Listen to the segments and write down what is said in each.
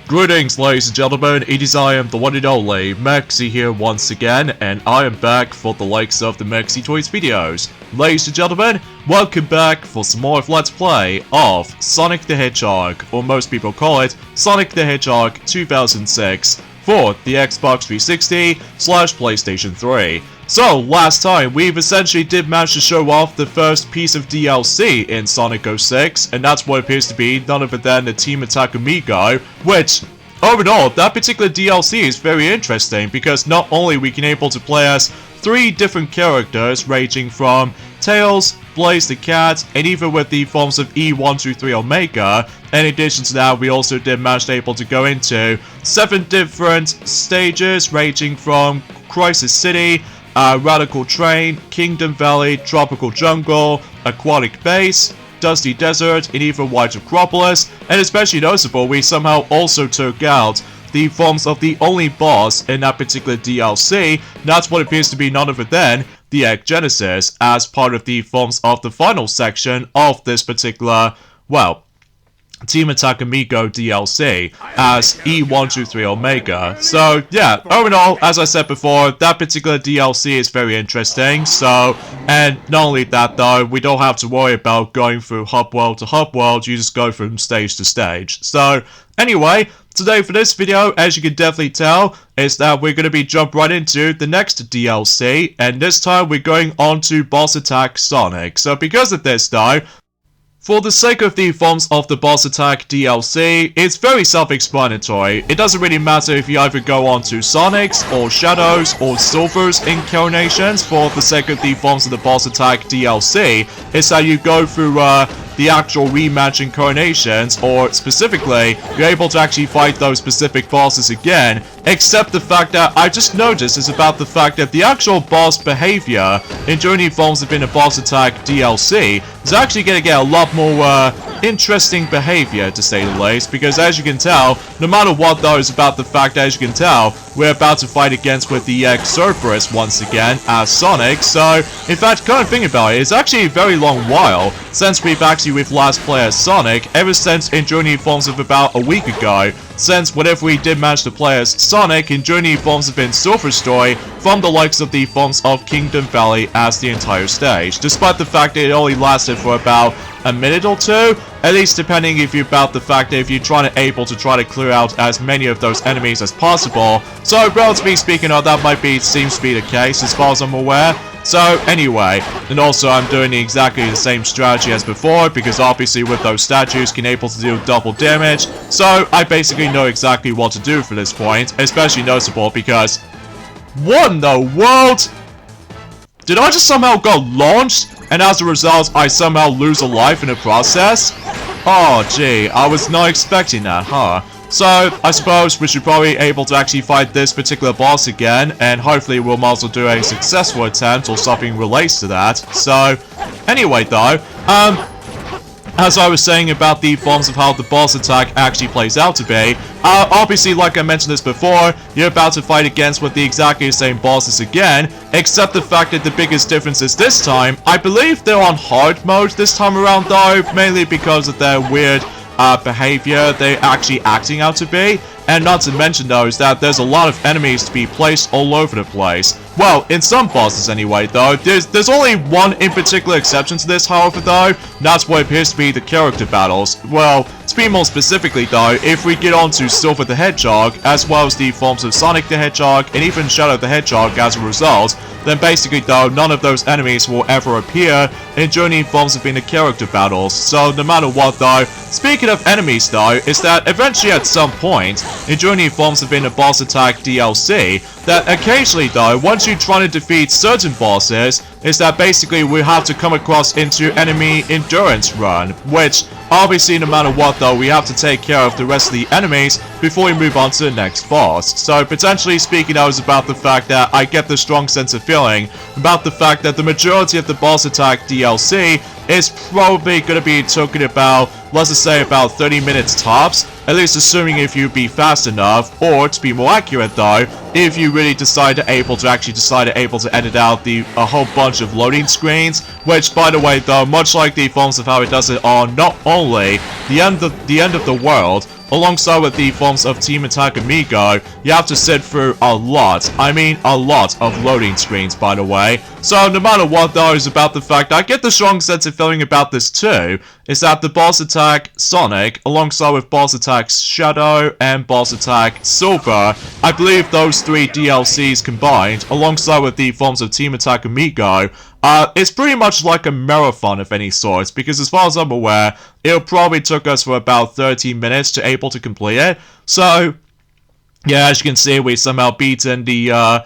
Greetings, ladies and gentlemen, it is I am the one and only Maxi here once again, and I am back for the likes of the Maxi Toys videos. Ladies and gentlemen, welcome back for some more of Let's Play of Sonic the Hedgehog, or most people call it Sonic the Hedgehog 2006, for the Xbox 360/PlayStation 3. So, last time, we've essentially did manage to show off the first piece of DLC in Sonic 06, and that's what appears to be none other than the Team Attack Amigo, which, overall, that particular DLC is very interesting, because not only we can able to play as 3 different characters, ranging from Tails, Blaze the Cat, and even with the forms of E123 Omega. In addition to that, we also did manage to able to go into 7 different stages, ranging from Crisis City, Radical Train, Kingdom Valley, Tropical Jungle, Aquatic Base, Dusty Desert, and even White Acropolis. And especially noticeable, we somehow also took out the forms of the only boss in that particular DLC. That's what appears to be none other than the Egg Genesis, as part of the forms of the final section of this particular, well, Team Attack Amigo DLC as E123 Omega. So yeah, overall, as I said before, that particular DLC is very interesting. So, and not only that though, we don't have to worry about going through hub world to hub world, you just go from stage to stage. So anyway, today for this video, as you can definitely tell, is that we're going to be jump right into the next DLC, and this time we're going on to Boss Attack Sonic. So because of this though, for the sake of the forms of the Boss Attack DLC, it's very self-explanatory. It doesn't really matter if you either go on to Sonic's, or Shadow's, or Silver's incarnations. For the sake of the forms of the Boss Attack DLC, it's that you go through the actual rematch incarnations, or specifically, you're able to actually fight those specific bosses again, except the fact that I just noticed is about the fact that the actual boss behavior in Journey Forms within a Boss Attack DLC is actually going to get a lot more interesting behavior, to say the least, because as you can tell, no matter what though, is about the fact that, as you can tell, we're about to fight against with the Cerberus once again as Sonic. So in fact, kind of thinking about it, it's actually a very long while since we've last played as Sonic, ever since in Journey Forms of about a week ago, since whenever we did manage to play as Sonic in Journey Forms of in Silver Story from the likes of the forms of Kingdom Valley as the entire stage, despite the fact that it only lasted for about a minute or two, at least depending if you're about the fact that if you're trying to clear out as many of those enemies as possible. So relatively speaking, that might be, seems to be the case as far as I'm aware. So anyway, and also I'm doing exactly the same strategy as before, because obviously with those statues can able to do double damage, so I basically know exactly what to do for this point, especially noticeable because, what in the world? Did I just somehow got launched, and as a result I somehow lose a life in the process? Oh gee, I was not expecting that, huh? So, I suppose we should probably be able to actually fight this particular boss again, and hopefully we'll also do a successful attempt or something relates to that. So, anyway though, as I was saying about the forms of how the boss attack actually plays out to be, obviously like I mentioned this before, you're about to fight against with the exactly same bosses again, except the fact that the biggest difference is this time, I believe they're on hard mode this time around though, mainly because of their weird behavior they're actually acting out to be. And not to mention though is that there's a lot of enemies to be placed all over the place. Well, in some bosses anyway though. There's only one in particular exception to this, however though. That's what appears to be the character battles. Well, to be more specifically though, if we get on to Silver the Hedgehog, as well as the forms of Sonic the Hedgehog, and even Shadow the Hedgehog as a result, then basically though, none of those enemies will ever appear in Journey Forms within the character battles. So no matter what though, speaking of enemies though, is that eventually at some point, in Journey Forms within a Boss Attack DLC, that occasionally though, once you try to defeat certain bosses, is that basically we have to come across into enemy endurance run, which obviously no matter what though, we have to take care of the rest of the enemies before we move on to the next boss. So potentially speaking, I was about the fact that I get the strong sense of feeling about the fact that the majority of the Boss Attack DLC is probably going to be talking about, let's just say about 30 minutes tops, at least assuming if you be fast enough, or to be more accurate though, if you really decide to able to edit out a whole bunch of loading screens, which by the way though, much like the forms of how it does it on not only the end of the world, alongside with the forms of Team Attack Amigo, you have to sit through a lot. I mean, a lot of loading screens, by the way. So, no matter what, though, is about the fact I get the strong sense of feeling about this too, is that the boss attack Sonic, alongside with boss attacks Shadow and boss attack Silver, I believe those 3 DLCs combined, alongside with the forms of Team Attack Amigo, it's pretty much like a marathon of any sort, because as far as I'm aware, it probably took us for about 30 minutes to able to complete it. So, yeah, as you can see, we somehow beaten the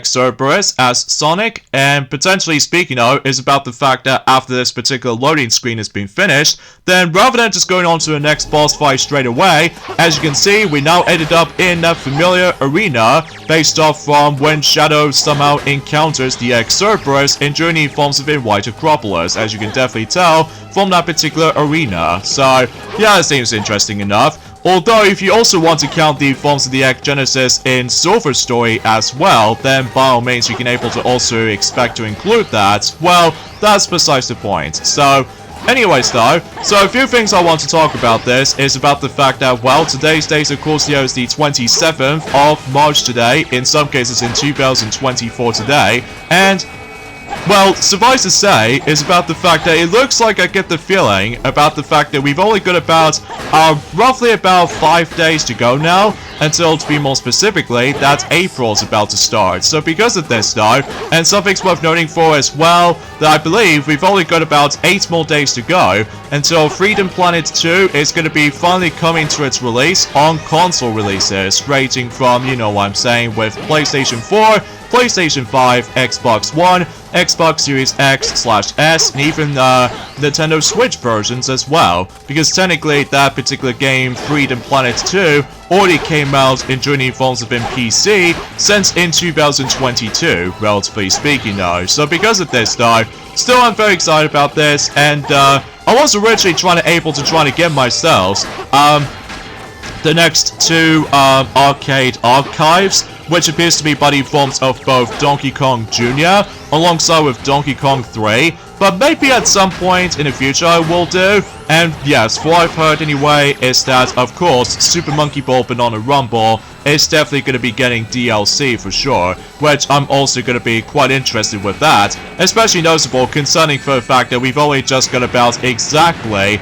Cerberus as Sonic, and potentially speaking of, is about the fact that after this particular loading screen has been finished, then rather than just going on to the next boss fight straight away, as you can see, we now ended up in that familiar arena, based off from when Shadow somehow encounters the Cerberus in Journey Forms of in White Acropolis, as you can definitely tell from that particular arena. So, yeah, it seems interesting enough. Although, if you also want to count the forms of the Egg Genesis in Silver Story as well, then by all means you can able to also expect to include that. Well, that's besides the point. So, anyways though, so a few things I want to talk about this is about the fact that, well, today's date of course here is the 27th of March today, in some cases in 2024 today, and well, suffice to say, is about the fact that it looks like I get the feeling about the fact that we've only got about, roughly about 5 days to go now, until, to be more specifically, that April's about to start. So because of this though, and something's worth noting for as well, that I believe we've only got about 8 more days to go, until Freedom Planet 2 is going to be finally coming to its release on console releases, ranging from, you know what I'm saying, with PlayStation 4, PlayStation 5, Xbox One, Xbox Series X/S, and even Nintendo Switch versions as well, because technically that particular game, Freedom Planet 2, already came out in Journey Forms of in PC since in 2022, relatively speaking though. So because of this though, still I'm very excited about this, and I was originally trying to get myself the next 2 arcade archives, which appears to be buddy forms of both Donkey Kong Jr. alongside with Donkey Kong 3, but maybe at some point in the future I will do. And yes, what I've heard anyway is that, of course, Super Monkey Ball Banana Rumble is definitely going to be getting DLC for sure, which I'm also going to be quite interested with that, especially noticeable concerning for the fact that we've only just got about exactly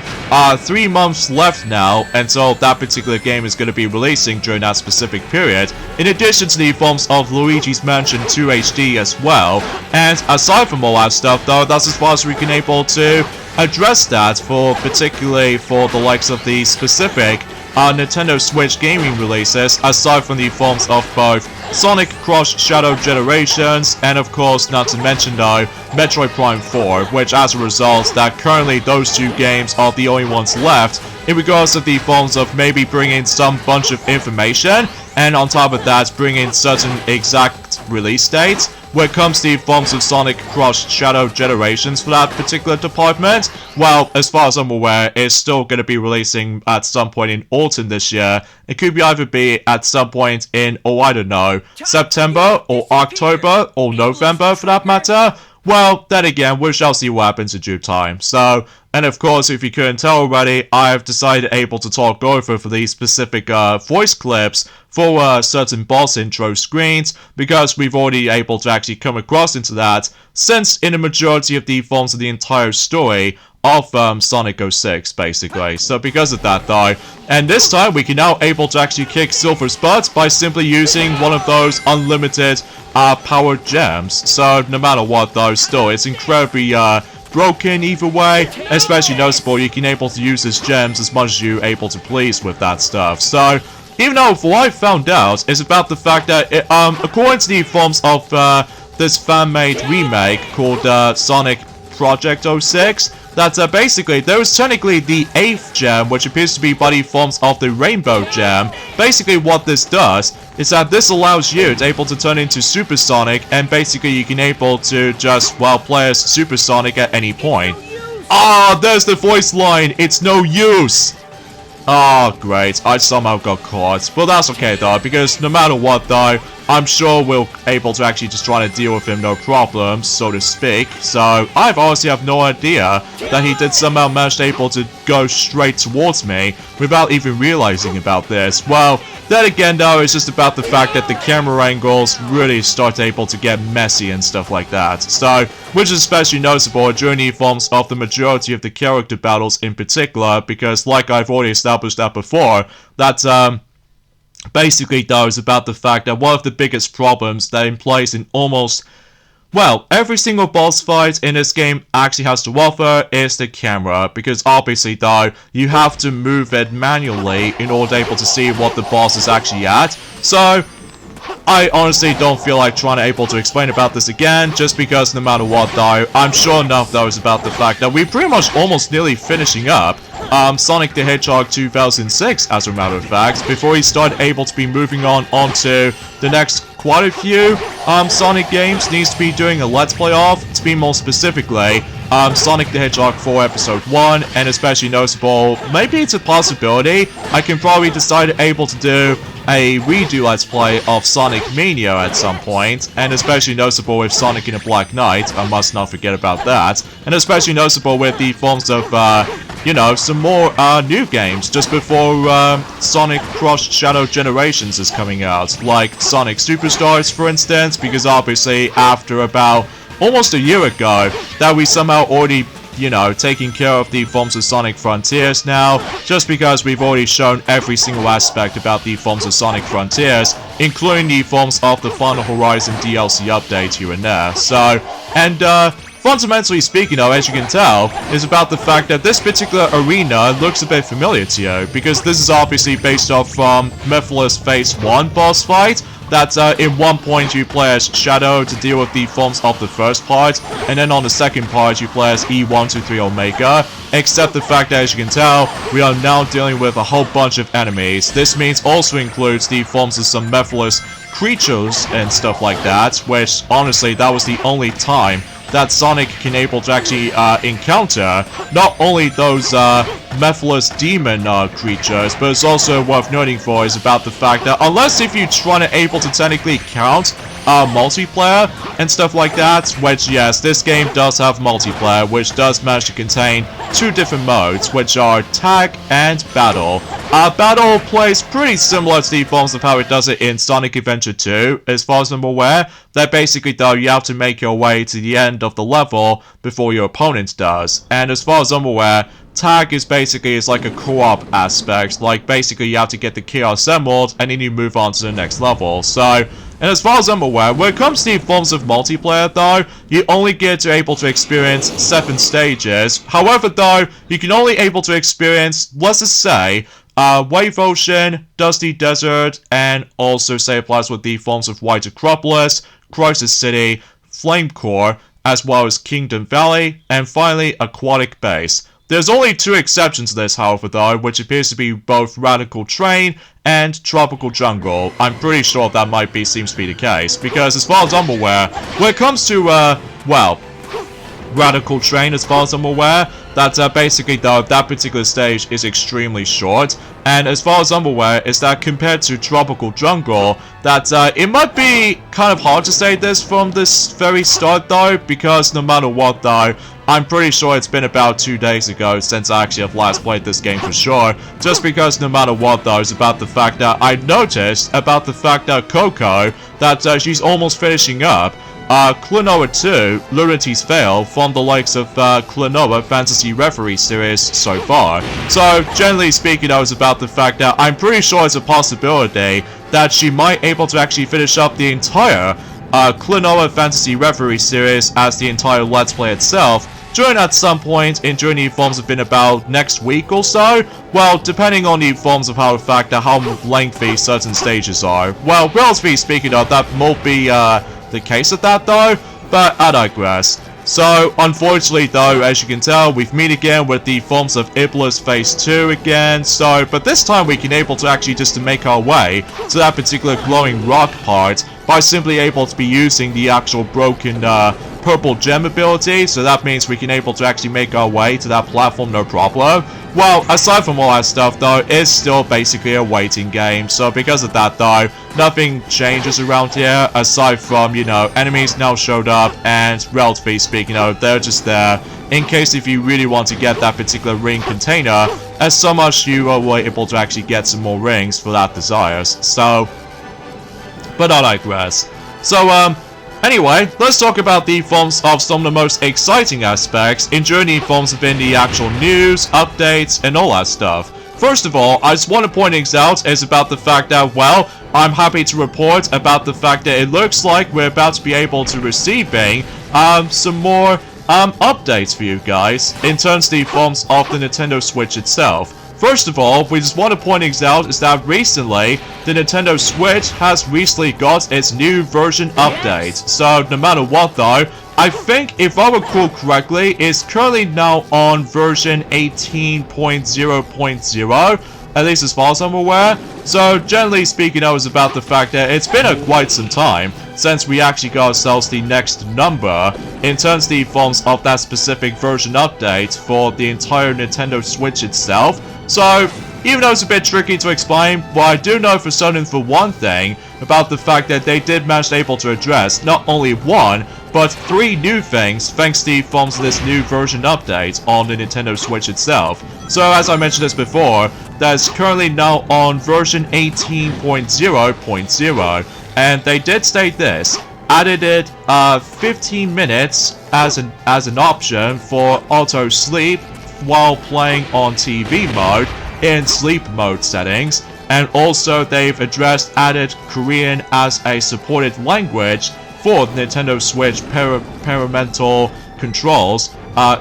3 months left now until that particular game is going to be releasing during that specific period, in addition to the forms of Luigi's Mansion 2 HD as well. And aside from all that stuff though, that's as far as we can able to address that, for particularly for the likes of the specific Nintendo Switch gaming releases, aside from the forms of both Sonic Cross Shadow Generations, and of course, not to mention though, Metroid Prime 4, which as a result, that currently those 2 games are the only ones left in regards to the forms of maybe bringing some bunch of information, and on top of that, bringing certain exact release dates when it comes to the forms of Sonic Cross Shadow Generations for that particular department. Well, as far as I'm aware, it's still going to be releasing at some point in autumn this year. It could be either be at some point in, oh I don't know, September or October or November for that matter. Well, then again, we shall see what happens in due time. So, and of course, if you couldn't tell already, I've decided able to talk over for these specific voice clips for certain boss intro screens, because we've already able to actually come across into that, since in a majority of the forms of the entire story of Sonic 06, basically. So because of that though, and this time we can now able to actually kick Silver's butt by simply using one of those unlimited power gems. So no matter what though, still it's incredibly broken either way, especially noticeable you can able to use his gems as much as you able to please with that stuff. So even though what I found out is about the fact that according to the forms of this fan-made remake called Sonic Project 06, that basically there is technically the 8th gem, which appears to be buddy forms of the Rainbow Gem. Basically what this does is that this allows you to able to turn into Super Sonic, and basically you can able to just, well, play as Super Sonic at any point. Ah, there's the voice line, it's no use! Oh, great, I somehow got caught. But that's okay though, because no matter what though, I'm sure we're able to actually just try to deal with him no problem, so to speak. So I've honestly have no idea that he did somehow manage to able to go straight towards me without even realizing about this. Well, then again though, it's just about the fact that the camera angles really start able to get messy and stuff like that. So, which is especially noticeable during the forms of the majority of the character battles in particular, because like I've already established that before, that basically though is about the fact that one of the biggest problems that in place in almost, well, every single boss fight in this game actually has to offer is the camera, because obviously though, you have to move it manually in order to be able to see what the boss is actually at. So, I honestly don't feel like trying to able to explain about this again, just because no matter what though, I'm sure enough though is about the fact that we're pretty much almost nearly finishing up Sonic the Hedgehog 2006 as a matter of fact, before we start able to be moving on onto the next quite a few Sonic games needs to be doing a Let's Play of, to be more specifically Sonic the Hedgehog 4 Episode 1, and especially noticeable, maybe it's a possibility, I can probably decide able to do a redo Let's Play of Sonic Mania at some point, and especially noticeable with Sonic in a Black Knight, I must not forget about that, and especially noticeable with the forms of, you know, some more new games just before Sonic Cross Shadow Generations is coming out, like Sonic Superstars for instance, because obviously after about almost a year ago that we somehow already, you know, taking care of the forms of Sonic Frontiers now, just because we've already shown every single aspect about the forms of Sonic Frontiers, including the forms of the Final Horizon DLC update here and there. So, and fundamentally speaking though, as you can tell, is about the fact that this particular arena looks a bit familiar to you, because this is obviously based off from Mythos Phase 1 boss fight, that in one point you play as Shadow to deal with the forms of the first part, and then on the second part you play as E123 Omega, except the fact that as you can tell, we are now dealing with a whole bunch of enemies. This means also includes the forms of some Mythos creatures and stuff like that, which honestly that was the only time that Sonic can able to actually encounter not only those Mythos demon creatures, but it's also worth noting for is about the fact that unless if you're trying to able to technically count multiplayer and stuff like that, which yes, this game does have multiplayer, which does manage to contain two different modes, which are tag and battle. Battle plays pretty similar to the forms of how it does it in Sonic Adventure 2, as far as I'm aware, that basically though you have to make your way to the end of the level before your opponent does, and as far as I'm aware, tag is basically it's like a co-op aspect, like basically you have to get the Chaos Emerald and then you move on to the next level. So, and as far as I'm aware, when it comes to the forms of multiplayer though, you only get to able to experience 7 stages. However though, you can only able to experience, let's just say, Wave Ocean, Dusty Desert, and also say applies with the forms of White Acropolis, Crisis City, Flame Core, as well as Kingdom Valley, and finally Aquatic Base. There's only 2 exceptions to this, however, though, which appears to be both Radical Train and Tropical Jungle. I'm pretty sure that might be, seems to be the case, because as far as I'm aware, when it comes to, well, Radical Train, as far as I'm aware, that basically though that particular stage is extremely short, and as far as I'm aware is that compared to Tropical Jungle, that it might be kind of hard to say this from this very start though, because no matter what though, I'm pretty sure it's been about 2 days ago since I actually have last played this game for sure, just because no matter what though, it's about the fact that I noticed about the fact that Coco, that she's almost finishing up Klonoa 2, Lunati's Veil, from the likes of Klonoa Fantasy Reverie series so far. So, generally speaking, I was about the fact that I'm pretty sure it's a possibility that she might able to actually finish up the entire Klonoa Fantasy Reverie series as the entire Let's Play itself, during at some point in during the forms have been about next week or so. Well, depending on the forms of how the fact that how lengthy certain stages are. Well, relatively speaking though, that won't be the case of that though, but I digress. So, unfortunately though, as you can tell, we've met again with the forms of Iblis Phase 2 again, so, but this time we can able to actually just to make our way to that particular glowing rock part by simply able to be using the actual broken purple gem ability, so that means we can able to actually make our way to that platform no problem. Well, aside from all that stuff though, it's still basically a waiting game, so because of that though, nothing changes around here, aside from, you know, enemies now showed up, and relatively speaking, you know, they're just there, in case if you really want to get that particular ring container, as so much you are able to actually get some more rings for that desires, so, but I digress. So, anyway, let's talk about the forms of some of the most exciting aspects in Journey forms within the actual news, updates, and all that stuff. First of all, I just want to point things out is about the fact that, well, I'm happy to report about the fact that it looks like we're about to be able to receiving some more updates for you guys in terms of the forms of the Nintendo Switch itself. First of all, we just want to point things out is that recently, the Nintendo Switch has recently got its new version update. So, no matter what though, I think, if I recall correctly, it's currently now on version 18.0.0, at least as far as I'm aware. So, generally speaking, I was about the fact that it's been quite some time since we actually got ourselves the next number in terms of the forms of that specific version update for the entire Nintendo Switch itself. So, even though it's a bit tricky to explain, well, I do know for certain for one thing about the fact that they did manage to address not only one, but 3 new things thanks to the forms of this new version update on the Nintendo Switch itself. So, as I mentioned this before, that's currently now on version 18.0.0, and they did state this, added it 15 minutes as an option for auto sleep while playing on TV mode in sleep mode settings, and also they've added Korean as a supported language for the Nintendo Switch parental controls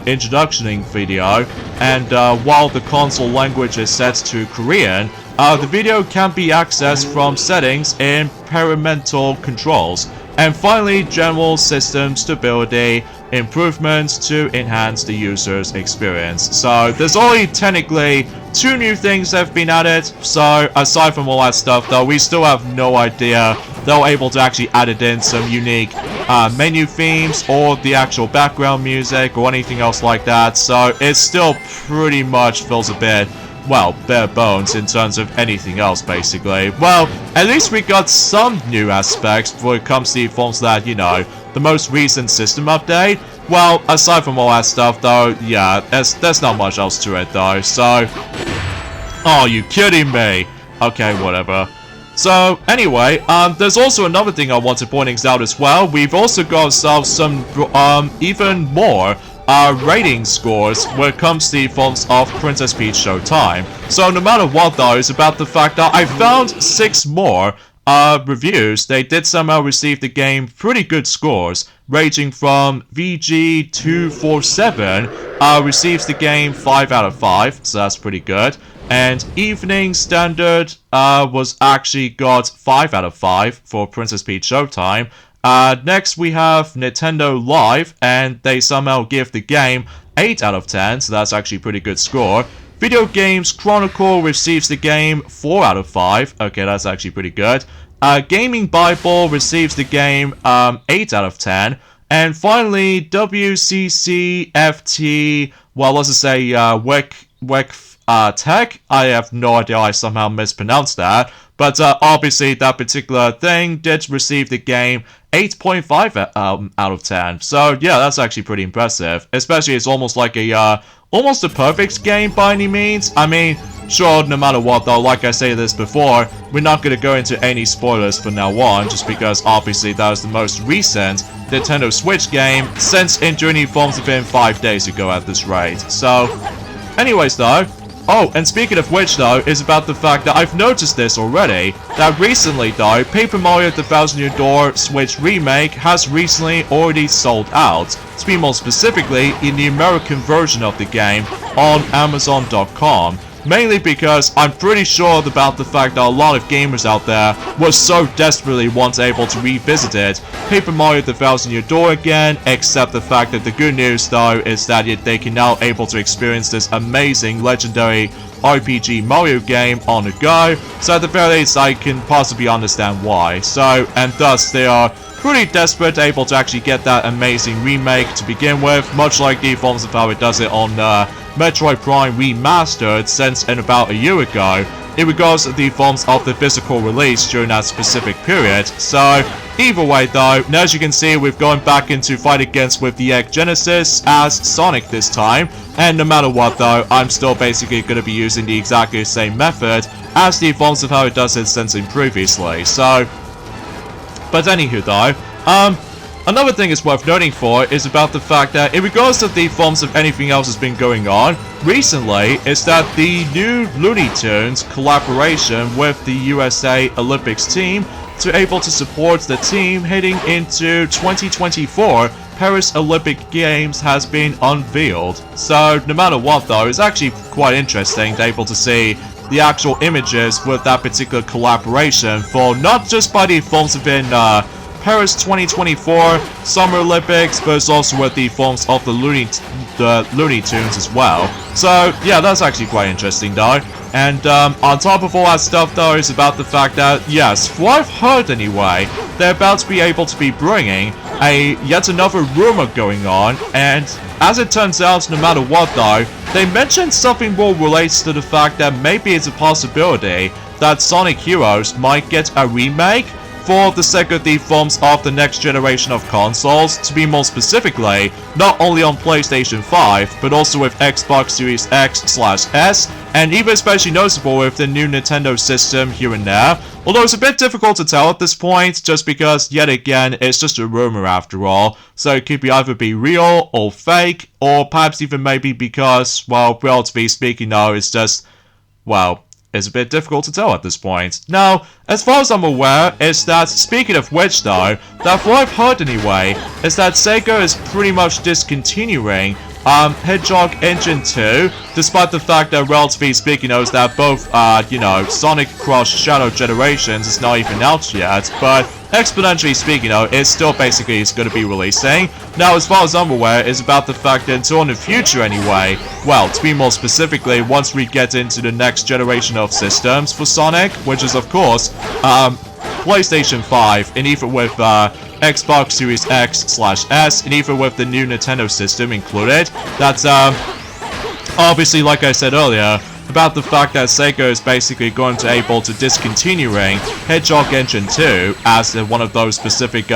introduction video, and while the console language is set to Korean, the video can be accessed from settings in parental controls. And finally, general system stability improvements to enhance the user's experience. So there's only technically 2 new things that have been added. So aside from all that stuff though, we still have no idea they're able to actually add in some unique menu themes or the actual background music or anything else like that. So it still pretty much feels a bit, well, bare bones in terms of anything else, basically. Well, at least we got some new aspects when it comes to the forms that, you know, the most recent system update. Well, aside from all that stuff, though, yeah, there's not much else to it, though, so... Oh, you kidding me? Okay, whatever. So, anyway, there's also another thing I want to point out as well. We've also got ourselves some, even more rating scores when it comes to the forms of Princess Peach Showtime. So no matter what though, it's about the fact that I found 6 more reviews. They did somehow receive the game pretty good scores, ranging from VG247 receives the game 5 out of 5, so that's pretty good. And Evening Standard was actually got 5 out of 5 for Princess Peach Showtime. Next we have Nintendo Live, and they somehow give the game 8 out of 10, so that's actually a pretty good score. Video Games Chronicle receives the game 4 out of 5, okay, that's actually pretty good. Gaming Bible receives the game 8 out of 10. And finally, WCCFT, well, let's just say Tech, I have no idea, I somehow mispronounced that. But obviously, that particular thing did receive the game 8.5 out of 10. So yeah, that's actually pretty impressive. Especially, it's almost like almost a perfect game by any means. I mean, sure, no matter what though, like I said this before, we're not going to go into any spoilers from now on, just because obviously that was the most recent Nintendo Switch game since Journey forms within 5 days ago at this rate. So, anyways though, oh, and speaking of which though, is about the fact that I've noticed this already, that recently though, Paper Mario The Thousand Year Door Switch Remake has recently already sold out, to be more specifically, in the American version of the game on Amazon.com. mainly because I'm pretty sure about the fact that a lot of gamers out there were so desperately once able to revisit it, Paper Mario the Thousand Year Door again, except the fact that the good news though is that they can now able to experience this amazing legendary RPG Mario game on the go, so at the very least I can possibly understand why. So, and thus they are pretty desperate able to actually get that amazing remake to begin with, much like the forms of how it does it on Metroid Prime Remastered since in about a year ago, in regards to the forms of the physical release during that specific period. So, either way though, as you can see, we've gone back into fight against with the Egg Genesis as Sonic this time, and no matter what though, I'm still basically going to be using the exactly same method as the forms of how it does it since previously. So, but anywho though, another thing is worth noting for is about the fact that in regards to the forms of anything else that's been going on recently is that the new Looney Tunes collaboration with the USA Olympics team to able to support the team heading into 2024 Paris Olympic Games has been unveiled. So no matter what though, it's actually quite interesting to able to see the actual images with that particular collaboration for not just by the forms of in Paris 2024 Summer Olympics, but it's also with the forms of the Looney Tunes as well. So yeah, that's actually quite interesting though. And on top of all that stuff though is about the fact that, yes, from what I've heard anyway, they're about to be able to be bringing yet another rumor going on, and as it turns out, no matter what though, they mentioned something more relates to the fact that maybe it's a possibility that Sonic Heroes might get a remake for the sake of the forms of the next generation of consoles, to be more specifically, not only on PlayStation 5, but also with Xbox Series X/S, and even especially noticeable with the new Nintendo system here and there, although it's a bit difficult to tell at this point, just because, yet again, it's just a rumor after all, so it could either be real or fake, or perhaps even maybe because, well, relatively speaking though, it's just, well, it's a bit difficult to tell at this point. Now, as far as I'm aware, is that, speaking of which though, that what I've heard anyway, is that Sega is pretty much discontinuing Hedgehog Engine 2, despite the fact that, relatively speaking, knows that both, you know, Sonic Cross Shadow Generations is not even out yet, but exponentially speaking, though, it still basically is going to be releasing. Now, as far as I'm aware, is about the fact that until in the future anyway, well, to be more specifically, once we get into the next generation of systems for Sonic, which is, of course, PlayStation 5, and even with, Xbox Series X/S, and even with the new Nintendo system included, that's, obviously, like I said earlier, about the fact that Sega is basically going to able to discontinuing Hedgehog Engine 2 as one of those specific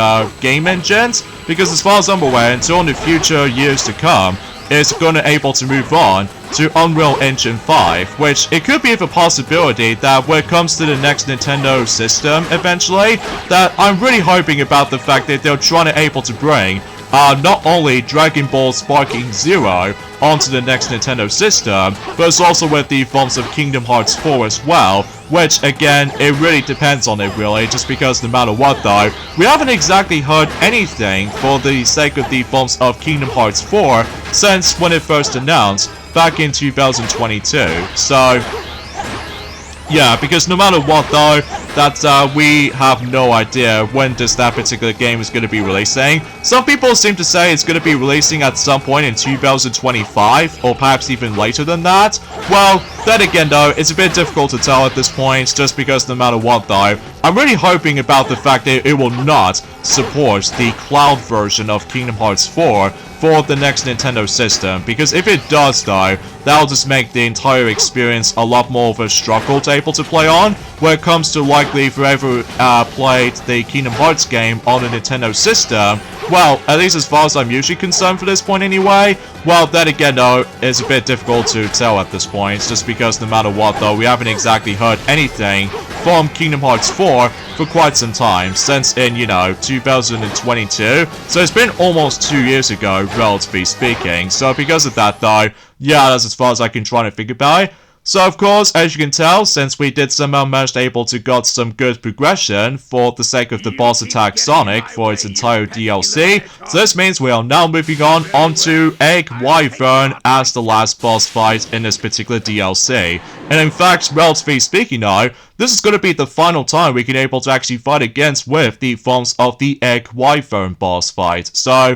game engines, because as far as I'm aware, until in the future years to come, it's going to able to move on to Unreal Engine 5, which it could be a possibility that when it comes to the next Nintendo system eventually, that I'm really hoping about the fact that they're trying to able to bring not only Dragon Ball Sparking Zero onto the next Nintendo system, but it's also with the forms of Kingdom Hearts 4 as well, which again, it really depends on it really, just because no matter what though, we haven't exactly heard anything for the sake of the forms of Kingdom Hearts 4 since when it first announced back in 2022, so yeah, because no matter what though, that we have no idea when does that particular game is going to be releasing. Some people seem to say it's going to be releasing at some point in 2025, or perhaps even later than that. Well, then again though, it's a bit difficult to tell at this point, just because no matter what though, I'm really hoping about the fact that it will not support the cloud version of Kingdom Hearts 4 for the next Nintendo system, because if it does though, that'll just make the entire experience a lot more of a struggle to able to play on, when it comes to likely if you ever played the Kingdom Hearts game on a Nintendo system. Well, at least as far as I'm usually concerned for this point anyway, well, then again though, it's a bit difficult to tell at this point, just because no matter what though, we haven't exactly heard anything from Kingdom Hearts 4 for quite some time, since in, you know, 2022, so it's been almost 2 years ago, relatively speaking, so because of that though, yeah, that's as far as I can try to think about it. So of course, as you can tell, since we did somehow manage able to got some good progression for the sake of the boss attack Sonic for its entire DLC, so this means we are now moving on onto Egg Wyvern as the last boss fight in this particular DLC. And in fact, relatively speaking now, this is going to be the final time we can able to actually fight against with the forms of the Egg Wyvern boss fight. So,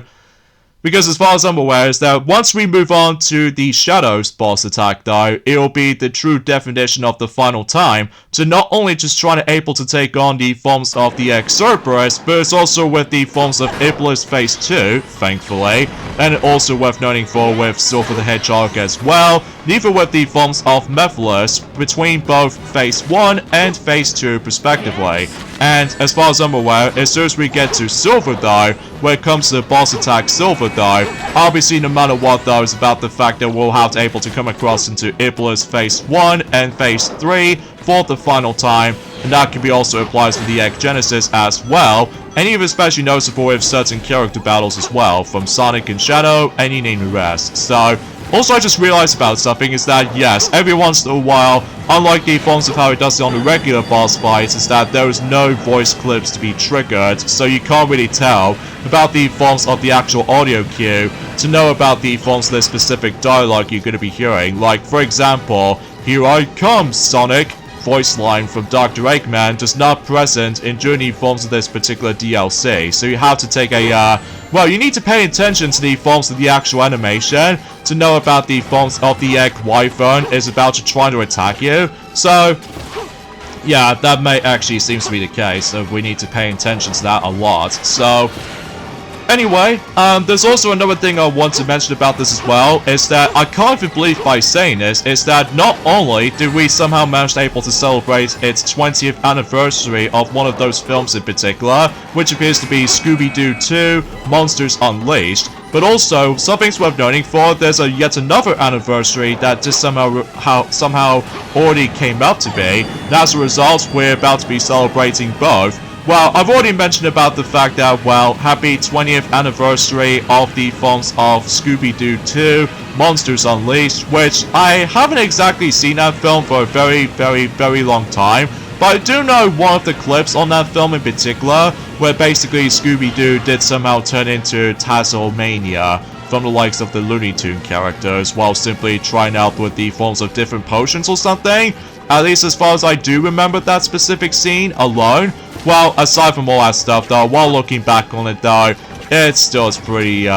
because as far as I'm aware is that once we move on to the Shadows boss attack though, it will be the true definition of the final time to not only just trying to able to take on the forms of the Cerberus, but it's also with the forms of Iblis Phase 2, thankfully, and also worth noting for with Silver the Hedgehog as well, neither with the forms of Mephiles between both Phase 1 and Phase 2 respectively. And as far as I'm aware, as soon as we get to Silver though, when it comes to the boss attack Silver though, obviously no matter what though, it's about the fact that we'll have to able to come across into Iblis Phase 1 and Phase 3 for the final time, and that can be also applied to the Egg Genesis as well, and even especially noticeable with certain character battles as well, from Sonic and Shadow, and you name the rest. So, also I just realized about something is that yes, every once in a while, unlike the forms of how it does it on the regular boss fights, is that there is no voice clips to be triggered, so you can't really tell about the forms of the actual audio cue to know about the forms of the specific dialogue you're going to be hearing. Like, for example, "Here I come, Sonic," voice line from Dr. Eggman just not present in any forms of this particular DLC. So you have to take a, well, you need to pay attention to the forms of the actual animation to know about the forms of the Egg Wyvern is about to try to attack you. So, yeah, that may actually seems to be the case, so we need to pay attention to that a lot. So, anyway, there's also another thing I want to mention about this as well, is that I can't even believe by saying this, is that not only did we somehow manage to able to celebrate its 20th anniversary of one of those films in particular, which appears to be Scooby-Doo 2, Monsters Unleashed, but also, something's worth noting for, there's a yet another anniversary that just somehow already came up to be, and as a result, we're about to be celebrating both. Well, I've already mentioned about the fact that, well, happy 20th anniversary of the films of Scooby-Doo 2, Monsters Unleashed, which I haven't exactly seen that film for a very long time, but I do know one of the clips on that film in particular, where basically Scooby-Doo did somehow turn into Tasselmania from the likes of the Looney Tune characters, while simply trying out with the forms of different potions or something. At least as far as I do remember that specific scene alone. Well, aside from all that stuff though, while looking back on it though, it still is pretty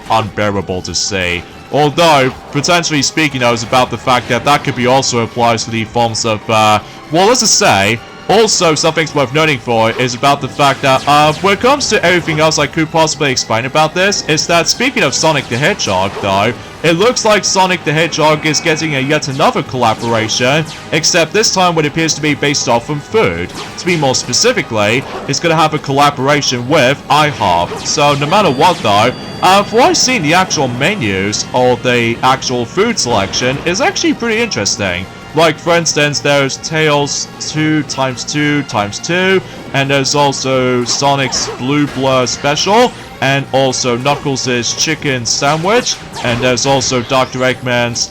unbearable to see. Although, potentially speaking though, is about the fact that that could be also applied to the forms of, well, let's just say, also something's worth noting for is about the fact that, when it comes to everything else I could possibly explain about this, is that speaking of Sonic the Hedgehog though, it looks like Sonic the Hedgehog is getting yet another collaboration, except this time what appears to be based off from food. To be more specifically, it's going to have a collaboration with IHOP. So no matter what though, from what I've seen, the actual menus or the actual food selection is actually pretty interesting. Like, for instance, there's Tails 2x2x2, and there's also Sonic's Blue Blur Special, and also Knuckles' Chicken Sandwich, and there's also Dr. Eggman's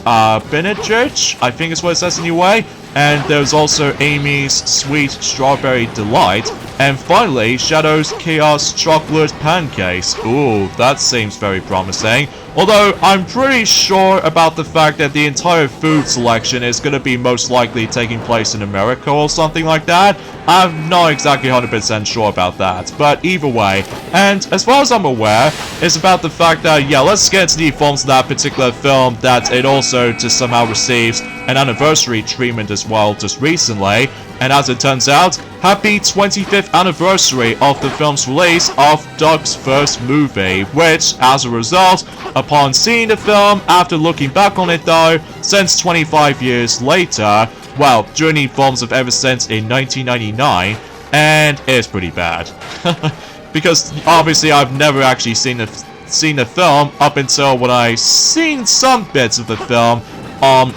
Benedict, I think is what it says anyway, and there's also Amy's Sweet Strawberry Delight, and finally, Shadow's Chaos Chocolate Pancakes. Ooh, that seems very promising. Although, I'm pretty sure about the fact that the entire food selection is going to be most likely taking place in America or something like that. I'm not exactly 100% sure about that, but either way. And as far as I'm aware, it's about the fact that, yeah, let's get into the forms of that particular film, that it also just somehow receives an anniversary treatment as well just recently. And as it turns out, happy 25th anniversary of the film's release of Doug's first movie, which, as a result, upon seeing the film, after looking back on it though, since 25 years later, well, during films of ever since in 1999, and it's pretty bad. Because obviously I've never actually seen the film up until when I seen some bits of the film on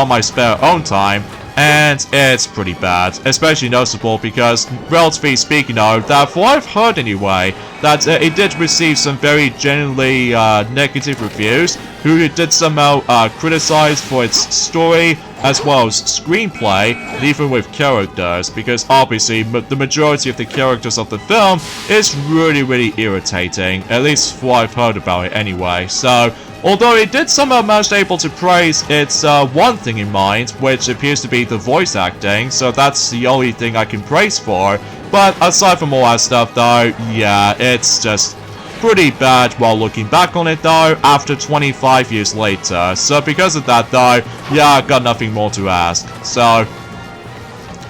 my spare own time. And it's pretty bad, especially noticeable because, relatively speaking though, that from what I've heard anyway, that it did receive some very genuinely negative reviews, who did somehow criticize for its story as well as screenplay, and even with characters, because obviously the majority of the characters of the film is really irritating, at least what I've heard about it anyway. So although it did somehow manage able to praise its one thing in mind, which appears to be the voice acting, so that's the only thing I can praise for. But aside from all that stuff though, yeah, it's just pretty bad while looking back on it though, after 25 years later. So because of that though, yeah, I got nothing more to ask. So,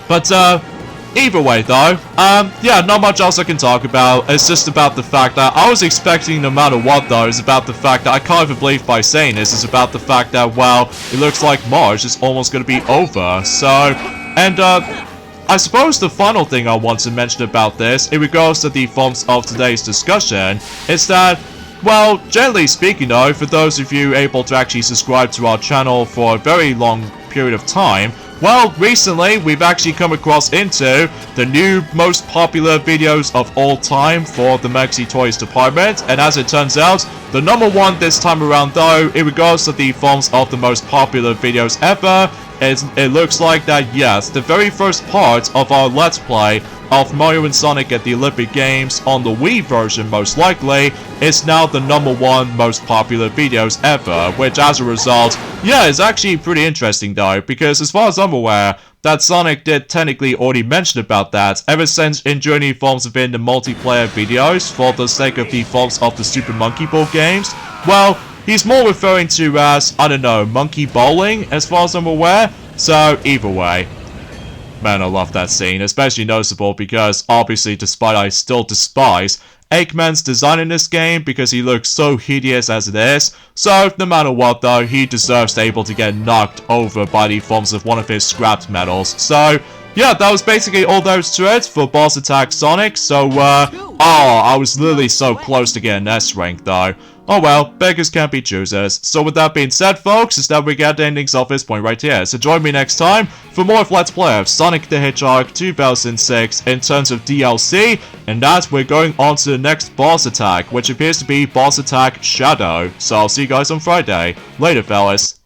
but either way though, yeah, not much else I can talk about. It's just about the fact that I was expecting, no matter what though, is about the fact that I can't even believe by saying this, is about the fact that, well, it looks like March is almost going to be over. So, and I suppose the final thing I want to mention about this, in regards to the forms of today's discussion, is that, well, generally speaking though, for those of you able to actually subscribe to our channel for a very long period of time, well, recently we've actually come across into the new most popular videos of all time for the Maxi Toys department, and as it turns out, the number one this time around though, in regards to the forms of the most popular videos ever, it looks like that, yes, the very first part of our Let's Play of Mario and Sonic at the Olympic Games on the Wii version, most likely, is now the number one most popular videos ever, which as a result, yeah, is actually pretty interesting though, because as far as I'm aware, that Sonic did technically already mention about that ever since Journey forms have been the multiplayer videos for the sake of the forms of the Super Monkey Ball games. Well, he's more referring to as, I don't know, monkey bowling, as far as I'm aware. So, either way. Man, I love that scene, especially noticeable because, obviously, despite I still despise Eggman's design in this game because he looks so hideous as it is. So, no matter what though, he deserves to be able to get knocked over by the forms of one of his scrapped medals. So, yeah, that was basically all there is to it for Boss Attack Sonic. So, oh, I was literally so close to getting S rank though. Oh well, beggars can't be choosers. So with that being said, folks, is that we get the endings of this point right here. So join me next time for more of Let's Play of Sonic the Hedgehog 2006 in terms of DLC, and that we're going on to the next boss attack, which appears to be Boss Attack Shadow. So I'll see you guys on Friday. Later, fellas.